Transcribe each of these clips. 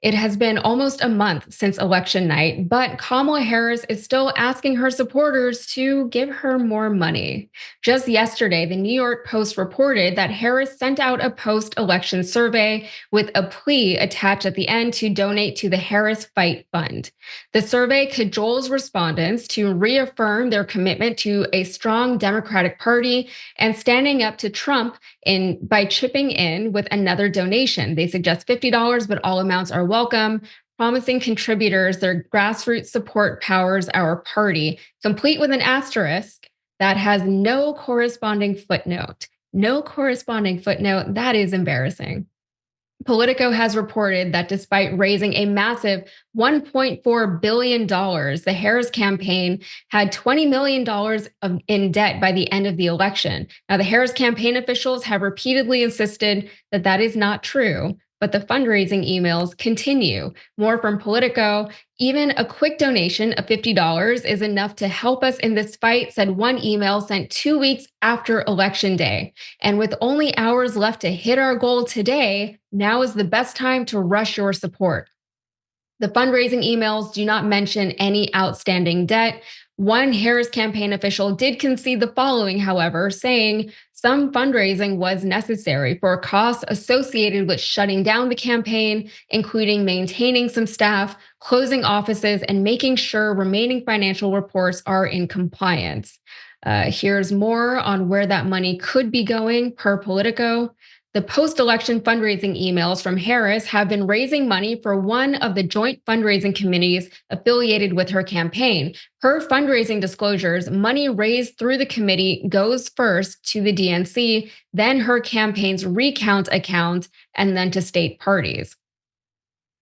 It has been almost a month since election night, but Kamala Harris is still asking her supporters to give her more money. Just yesterday, the New York Post reported that Harris sent out a post election survey with a plea attached at the end to donate to the Harris Fight Fund. The survey cajoles respondents to reaffirm their commitment to a strong Democratic Party and standing up to Trump by chipping in with another donation. They suggest $50, but all amounts are welcome, promising contributors their grassroots support powers our party, complete with an asterisk that has no corresponding footnote. No corresponding footnote. That is embarrassing. Politico has reported that despite raising a massive $1.4 billion, the Harris campaign had $20 million in debt by the end of the election. Now, the Harris campaign officials have repeatedly insisted that that is not true, but the fundraising emails continue. More from Politico. Even a quick donation of $50 is enough to help us in this fight, said one email sent 2 weeks after Election Day. And with only hours left to hit our goal today, now is the best time to rush your support. The fundraising emails do not mention any outstanding debt. One Harris campaign official did concede the following, however, saying some fundraising was necessary for costs associated with shutting down the campaign, including maintaining some staff, closing offices, and making sure remaining financial reports are in compliance. Here's more on where that money could be going per Politico. The post-election fundraising emails from Harris have been raising money for one of the joint fundraising committees affiliated with her campaign. Per fundraising disclosures, money raised through the committee goes first to the DNC, then her campaign's recount account, and then to state parties.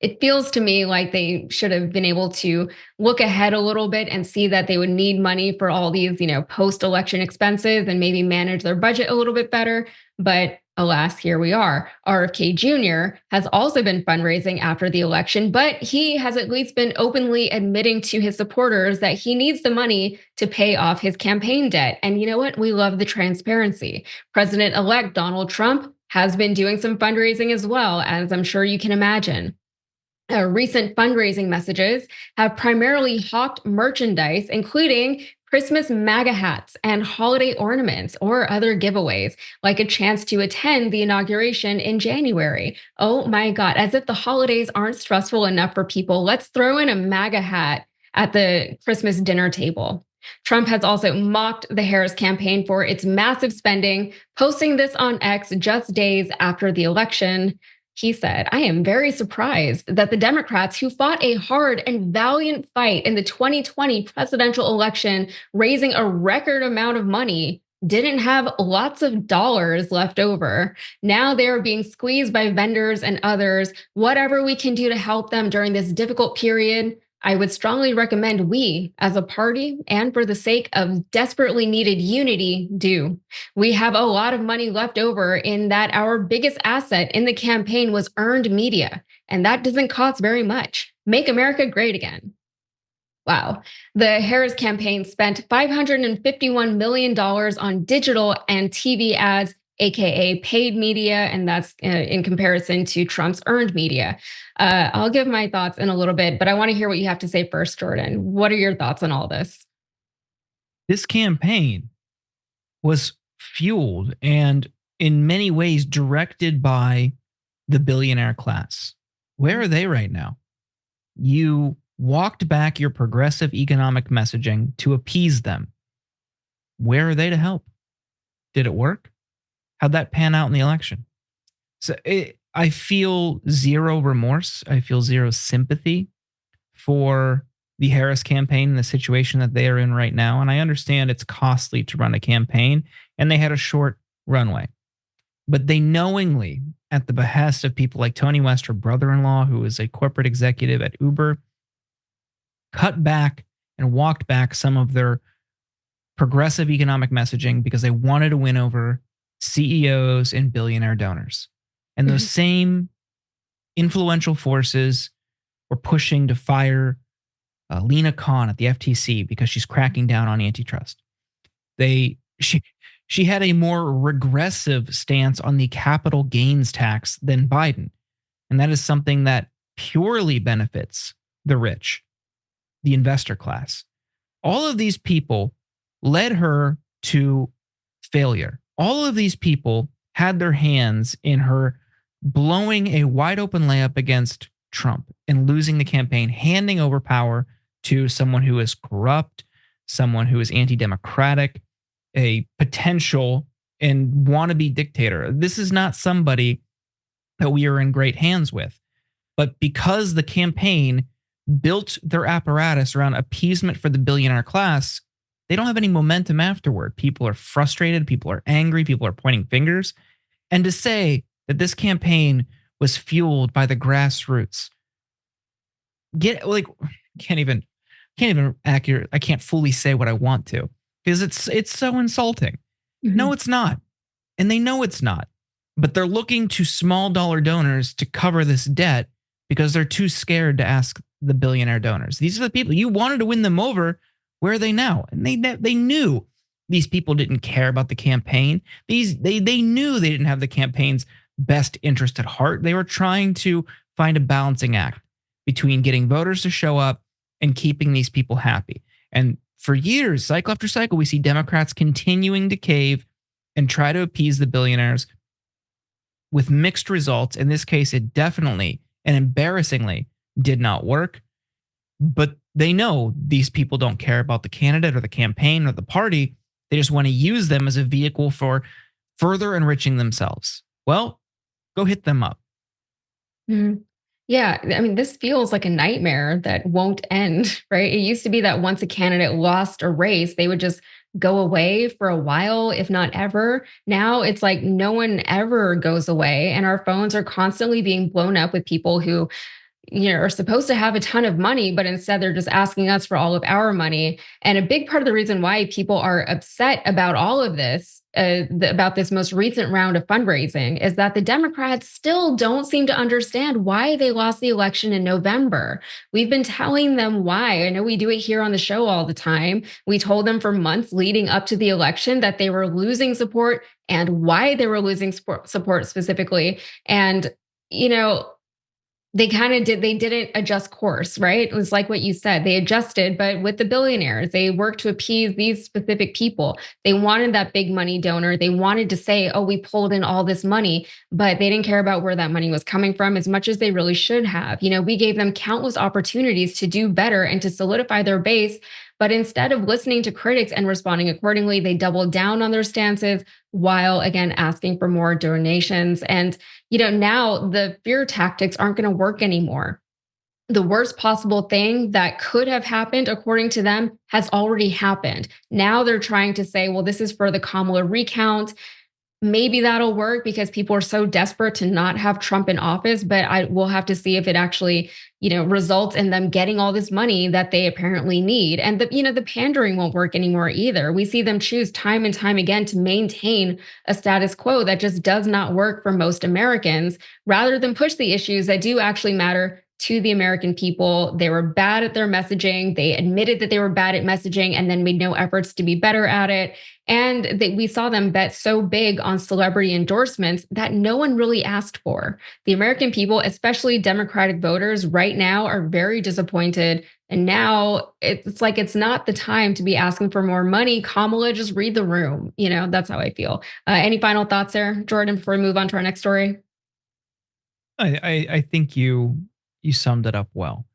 It feels to me like they should have been able to look ahead a little bit and see that they would need money for all these, post-election expenses and maybe manage their budget a little bit better. But alas, here we are. RFK Jr. has also been fundraising after the election, but he has at least been openly admitting to his supporters that he needs the money to pay off his campaign debt. And you know what? We love the transparency. President-elect Donald Trump has been doing some fundraising as well, as I'm sure you can imagine. Recent fundraising messages have primarily hawked merchandise, including Christmas MAGA hats and holiday ornaments or other giveaways, like a chance to attend the inauguration in January. Oh my God, as if the holidays aren't stressful enough for people, let's throw in a MAGA hat at the Christmas dinner table. Trump has also mocked the Harris campaign for its massive spending, posting this on X just days after the election. He said, I am very surprised that the Democrats who fought a hard and valiant fight in the 2020 presidential election, raising a record amount of money, didn't have lots of dollars left over. Now they are being squeezed by vendors and others. Whatever we can do to help them during this difficult period, I would strongly recommend we, as a party, and for the sake of desperately needed unity, do. We have a lot of money left over in that our biggest asset in the campaign was earned media, and that doesn't cost very much. Make America great again. Wow. The Harris campaign spent $551 million on digital and TV ads, AKA paid media, and that's in comparison to Trump's earned media. I'll give my thoughts in a little bit, but I want to hear what you have to say first, Jordan. What are your thoughts on all this? This campaign was fueled and in many ways directed by the billionaire class. Where are they right now? You walked back your progressive economic messaging to appease them. Where are they to help? Did it work? How'd that pan out in the election? So I feel zero remorse. I feel zero sympathy for the Harris campaign and the situation that they are in right now. And I understand it's costly to run a campaign and they had a short runway. But they knowingly, at the behest of people like Tony West, her brother-in-law, who is a corporate executive at Uber, cut back and walked back some of their progressive economic messaging because they wanted to win over CEOs and billionaire donors. And those same influential forces were pushing to fire Lena Khan at the FTC because she's cracking down on antitrust. She had a more regressive stance on the capital gains tax than Biden. And that is something that purely benefits the rich, the investor class. All of these people led her to failure. All of these people had their hands in her blowing a wide open layup against Trump and losing the campaign, handing over power to someone who is corrupt, someone who is anti democratic, a potential and wannabe dictator. This is not somebody that we are in great hands with. But because the campaign built their apparatus around appeasement for the billionaire class, they don't have any momentum afterward. People are frustrated, people are angry, people are pointing fingers. And to say that this campaign was fueled by the grassroots, get like can't even accurate. I can't fully say what I want to because it's so insulting. No, Mhm. it's not. And they know it's not. But they're looking to small dollar donors to cover this debt because they're too scared to ask the billionaire donors. These are the people you wanted to win them over. Where are they now? And they knew these people didn't care about the campaign. They knew they didn't have the campaign's best interest at heart. They were trying to find a balancing act between getting voters to show up and keeping these people happy. And for years, cycle after cycle, we see Democrats continuing to cave and try to appease the billionaires with mixed results. In this case, it definitely and embarrassingly did not work. But they know these people don't care about the candidate or the campaign or the party. They just want to use them as a vehicle for further enriching themselves. Well, go hit them up. Mhm. Yeah, I mean, this feels like a nightmare that won't end, right? It used to be that once a candidate lost a race, they would just go away for a while, if not ever. Now it's like no one ever goes away, and our phones are constantly being blown up with people who are supposed to have a ton of money, but instead they're just asking us for all of our money. And a big part of the reason why people are upset about all of this, about this most recent round of fundraising, is that the Democrats still don't seem to understand why they lost the election in November. We've been telling them why. I know we do it here on the show all the time. We told them for months leading up to the election that they were losing support and why they were losing support specifically. And, you know, they didn't adjust course, right? It was like what you said. They adjusted, but with the billionaires, they worked to appease these specific people. They wanted that big money donor. They wanted to say, oh, we pulled in all this money, but they didn't care about where that money was coming from as much as they really should have. We gave them countless opportunities to do better and to solidify their base. But instead of listening to critics and responding accordingly, they doubled down on their stances while again asking for more donations. And now the fear tactics aren't going to work anymore. The worst possible thing that could have happened, according to them, has already happened. Now they're trying to say, well, this is for the Kamala recount. Maybe that'll work because people are so desperate to not have Trump in office, but I will have to see if it actually, results in them getting all this money that they apparently need. And the pandering won't work anymore either. We see them choose time and time again to maintain a status quo that just does not work for most Americans, rather than push the issues that do actually matter to the American people. They were bad at their messaging. They admitted that they were bad at messaging and then made no efforts to be better at it. And we saw them bet so big on celebrity endorsements that no one really asked for. The American people, especially Democratic voters, right now are very disappointed. And now it's like it's not the time to be asking for more money. Kamala, just read the room. That's how I feel. Any final thoughts there, Jordan, before we move on to our next story? I think you summed it up well.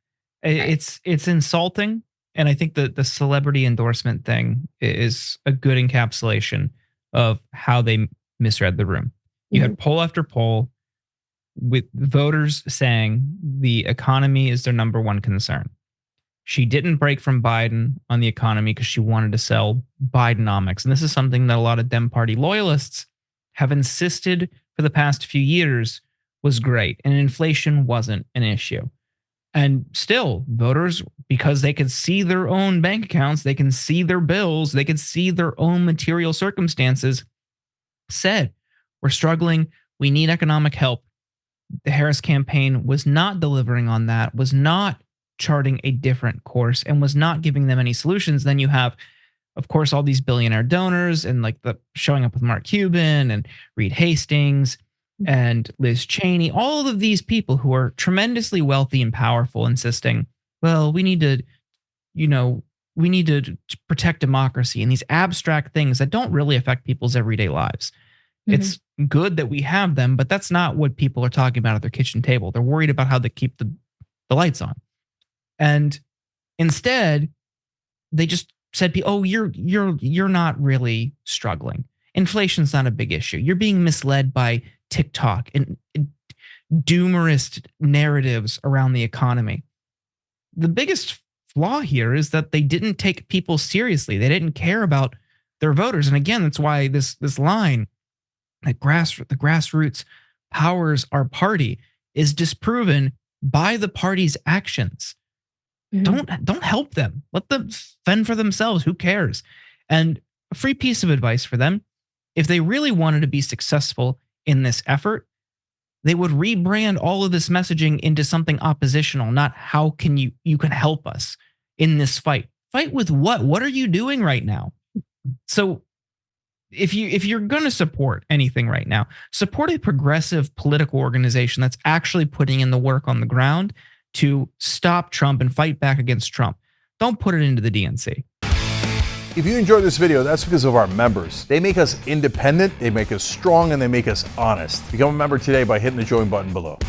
Right. It's insulting, and I think that the celebrity endorsement thing is a good encapsulation of how they misread the room. You Mhm. had poll after poll with voters saying the economy is their number one concern. She didn't break from Biden on the economy because she wanted to sell Bidenomics. And this is something that a lot of Dem Party loyalists have insisted for the past few years was great. And inflation wasn't an issue. And still, voters, because they could see their own bank accounts, they can see their bills, they can see their own material circumstances, said, we're struggling. We need economic help. The Harris campaign was not delivering on that, was not charting a different course, and was not giving them any solutions. Then you have, of course, all these billionaire donors and like the showing up with Mark Cuban and Reed Hastings and Liz Cheney, all of these people who are tremendously wealthy and powerful, insisting, well, we need to, you know, we need to protect democracy and these abstract things that don't really affect people's everyday lives. Mhm. It's good that we have them, but that's not what people are talking about at their kitchen table. They're worried about how they keep the lights on. And instead, they just said, "Oh, you're not really struggling. Inflation's not a big issue. You're being misled by TikTok and doomerist narratives around the economy." The biggest flaw here is that they didn't take people seriously. They didn't care about their voters. And again, that's why this line that the grassroots powers our party is disproven by the party's actions. Mhm. Don't help them. Let them fend for themselves. Who cares? And a free piece of advice for them: if they really wanted to be successful in this effort, they would rebrand all of this messaging into something oppositional, not how can you can help us in this fight. Fight with what? What are you doing right now? So if you're going to support anything right now, support a progressive political organization that's actually putting in the work on the ground to stop Trump and fight back against Trump. Don't put it into the DNC. If you enjoyed this video, that's because of our members. They make us independent, they make us strong, and they make us honest. Become a member today by hitting the join button below.